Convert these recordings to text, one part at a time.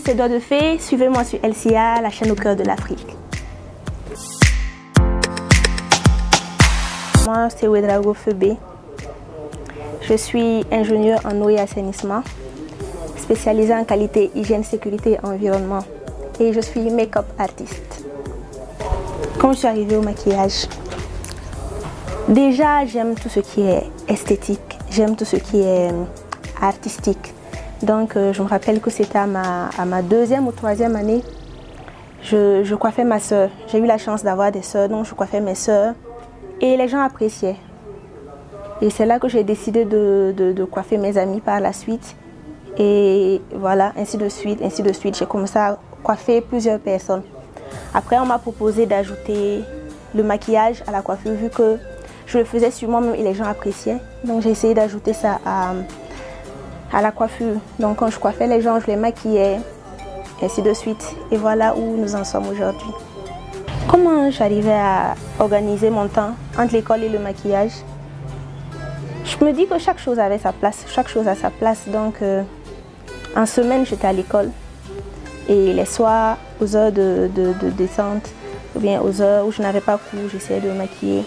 c'est Doigts de Fée. Suivez-moi sur LCA, la chaîne au cœur de l'Afrique. Moi, c'est Ouedraogo Febé. Je suis ingénieure en eau et assainissement, spécialisée en qualité, hygiène, sécurité et environnement. Et je suis make-up artiste. Quand je suis arrivée au maquillage, déjà j'aime tout ce qui est esthétique, j'aime tout ce qui est artistique. Donc je me rappelle que c'était à ma deuxième ou troisième année, je coiffais ma soeur. J'ai eu la chance d'avoir des soeurs, donc je coiffais mes soeurs et les gens appréciaient. Et c'est là que j'ai décidé de coiffer mes amis par la suite. Et voilà, ainsi de suite, ainsi de suite. J'ai commencé à coiffer plusieurs personnes. Après, on m'a proposé d'ajouter le maquillage à la coiffure vu que je le faisais sur moi-même et les gens appréciaient. Donc j'ai essayé d'ajouter ça à la coiffure. Donc quand je coiffais les gens, je les maquillais, ainsi de suite. Et voilà où nous en sommes aujourd'hui. Comment j'arrivais à organiser mon temps entre l'école et le maquillage? Je me dis que chaque chose avait sa place, chaque chose a sa place. Donc en semaine, j'étais à l'école. Et les soirs, aux heures de descente, ou bien aux heures où je n'avais pas cours, j'essayais de me maquiller.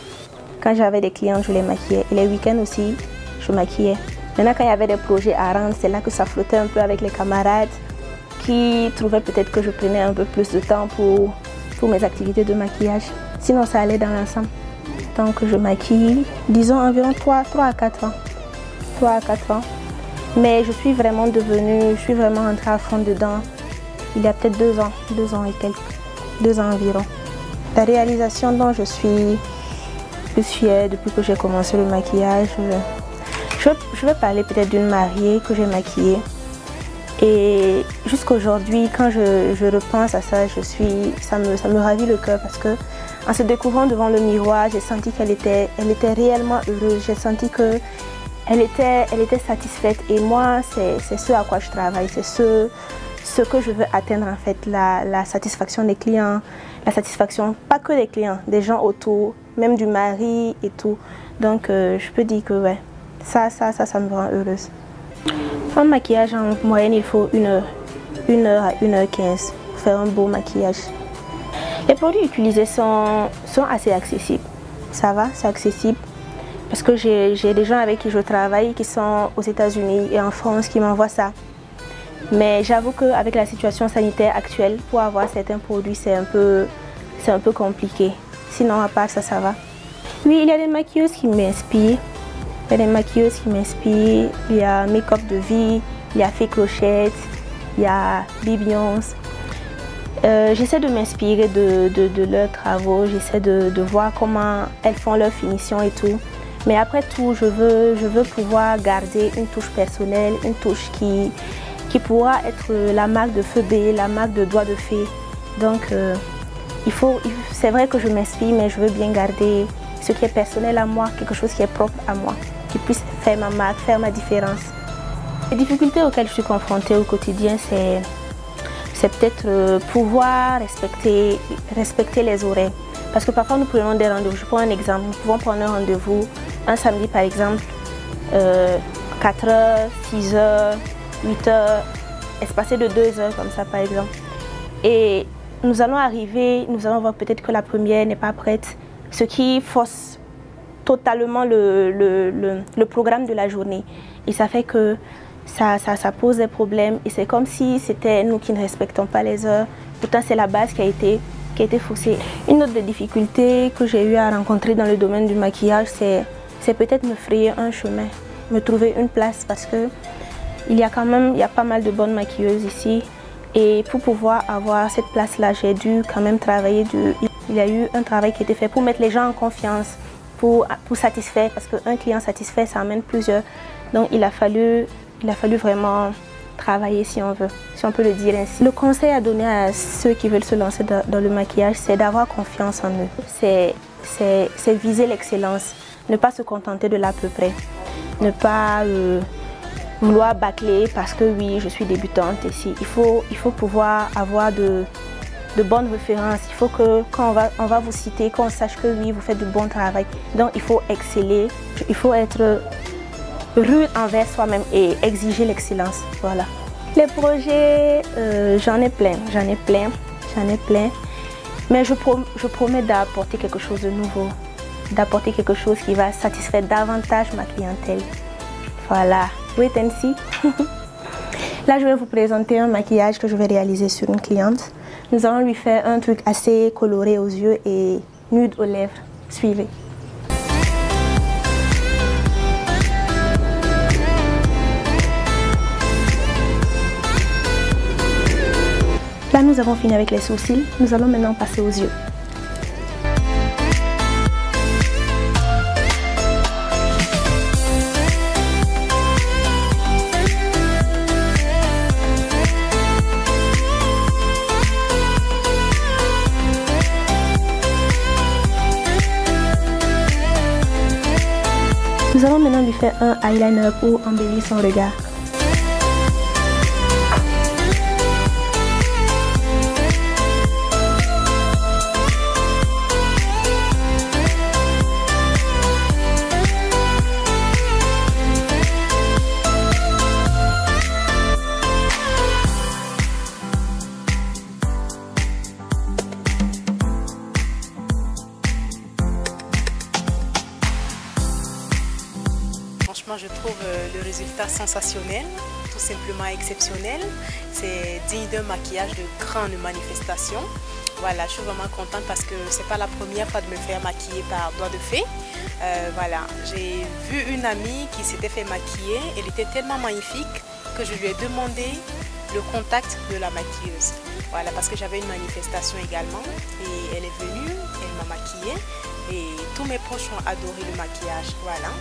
Quand j'avais des clients, je les maquillais. Et les week-ends aussi, je maquillais. Maintenant, quand il y avait des projets à rendre, c'est là que ça flottait un peu avec les camarades qui trouvaient peut-être que je prenais un peu plus de temps pour mes activités de maquillage. Sinon, ça allait dans l'ensemble. Donc, je maquille, disons, environ 3 à 4 ans. 3 à 4 ans. Mais je suis vraiment entrée à fond dedans il y a peut-être 2 ans et quelques, 2 ans environ. La réalisation dont je suis plus fière depuis que j'ai commencé le maquillage, je vais parler peut-être d'une mariée que j'ai maquillée. Et jusqu'à aujourd'hui, quand je repense à ça, ça me ravit le cœur parce que en se découvrant devant le miroir, j'ai senti qu'elle était réellement heureuse. J'ai senti qu'elle était satisfaite. Et moi, c'est ce à quoi je travaille, c'est ce que je veux atteindre en fait, la satisfaction des clients, la satisfaction pas que des clients, des gens autour, même du mari et tout. Donc je peux dire que ouais, ça me rend heureuse. Un maquillage en moyenne, il faut 1 heure à 1h15 pour faire un beau maquillage. Les produits utilisés sont assez accessibles. Ça va, c'est accessible. Parce que j'ai des gens avec qui je travaille qui sont aux États-Unis et en France qui m'envoient ça. Mais j'avoue qu'avec la situation sanitaire actuelle, pour avoir certains produits, c'est un peu compliqué. Sinon, à part ça, ça va. Oui, il y a des maquilleuses qui m'inspirent. Il y a des maquilleuses qui m'inspirent. Il y a Make Up de Vie, il y a Fée Clochette, il y a Bibiance. J'essaie de m'inspirer de leurs travaux, j'essaie de voir comment elles font leur finition et tout. Mais après tout, je veux pouvoir garder une touche personnelle, une touche qui pourra être la marque de Febé, la marque de Doigts de Fée. Donc c'est vrai que je m'inspire, mais je veux bien garder ce qui est personnel à moi, quelque chose qui est propre à moi, qui puisse faire ma marque, faire ma différence. Les difficultés auxquelles je suis confrontée au quotidien, c'est peut-être pouvoir respecter les horaires. Parce que parfois nous prenons des rendez-vous. Je prends un exemple, nous pouvons prendre un rendez-vous un samedi par exemple, 4h, 6h, 8h, espacé de 2 heures comme ça par exemple. Et nous allons arriver, nous allons voir peut-être que la première n'est pas prête, ce qui fausse totalement le programme de la journée. Et ça fait que ça pose des problèmes et c'est comme si c'était nous qui ne respectons pas les heures. Pourtant c'est la base qui a été faussée. Une autre des difficultés que j'ai eu à rencontrer dans le domaine du maquillage, c'est peut-être me frayer un chemin, me trouver une place parce que il y a pas mal de bonnes maquilleuses ici. Et pour pouvoir avoir cette place-là, j'ai dû quand même travailler. Il y a eu un travail qui a été fait pour mettre les gens en confiance, pour satisfaire, parce qu'un client satisfait, ça amène plusieurs. Donc il a fallu vraiment travailler si on peut le dire ainsi. Le conseil à donner à ceux qui veulent se lancer dans le maquillage, c'est d'avoir confiance en eux. C'est viser l'excellence, ne pas se contenter de l'à peu près, ne pas vouloir bâcler parce que oui, je suis débutante ici. Il faut pouvoir avoir de bonnes références. Il faut que quand on va vous citer, qu'on sache que oui, vous faites du bon travail. Donc il faut exceller, il faut être rude envers soi-même et exiger l'excellence. Voilà. Les projets, j'en ai plein. Mais je promets d'apporter quelque chose de nouveau, d'apporter quelque chose qui va satisfaire davantage ma clientèle. Voilà, wait and see. Là, je vais vous présenter un maquillage que je vais réaliser sur une cliente. Nous allons lui faire un truc assez coloré aux yeux et nude aux lèvres. Suivez. Là, nous avons fini avec les sourcils. Nous allons maintenant passer aux yeux. Nous allons maintenant lui faire un eyeliner pour embellir son regard. Franchement, je trouve le résultat sensationnel, tout simplement exceptionnel. C'est digne d'un maquillage de grande manifestation. Voilà, je suis vraiment contente parce que c'est pas la première fois de me faire maquiller par Doigts de Fée. Voilà, j'ai vu une amie qui s'était fait maquiller. Elle était tellement magnifique que je lui ai demandé le contact de la maquilleuse. Voilà, parce que j'avais une manifestation également et elle est venue, elle m'a maquillée et tous mes proches ont adoré le maquillage. Voilà,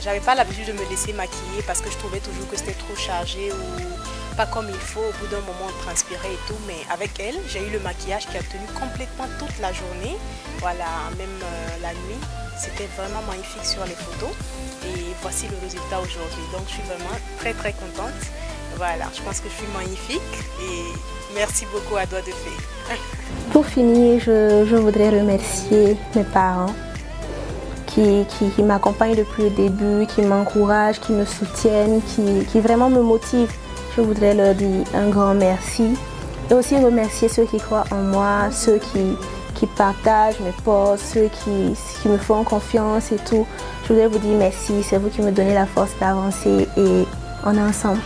j'avais pas l'habitude de me laisser maquiller parce que je trouvais toujours que c'était trop chargé ou pas comme il faut. Au bout d'un moment, on transpirait et tout, mais avec elle, j'ai eu le maquillage qui a tenu complètement toute la journée. Voilà, même la nuit, c'était vraiment magnifique sur les photos et voici le résultat aujourd'hui. Donc je suis vraiment très contente. Voilà, je pense que je suis magnifique et merci beaucoup à Doigts de Fée. Pour finir, je voudrais remercier mes parents qui m'accompagnent depuis le début, qui m'encouragent, qui me soutiennent, qui vraiment me motivent. Je voudrais leur dire un grand merci et aussi remercier ceux qui croient en moi, ceux qui partagent mes posts, ceux qui me font confiance et tout. Je voudrais vous dire merci, c'est vous qui me donnez la force d'avancer et on est ensemble.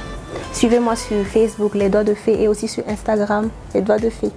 Suivez-moi sur Facebook, Les Doigts de Fée, et aussi sur Instagram, Les Doigts de Fée.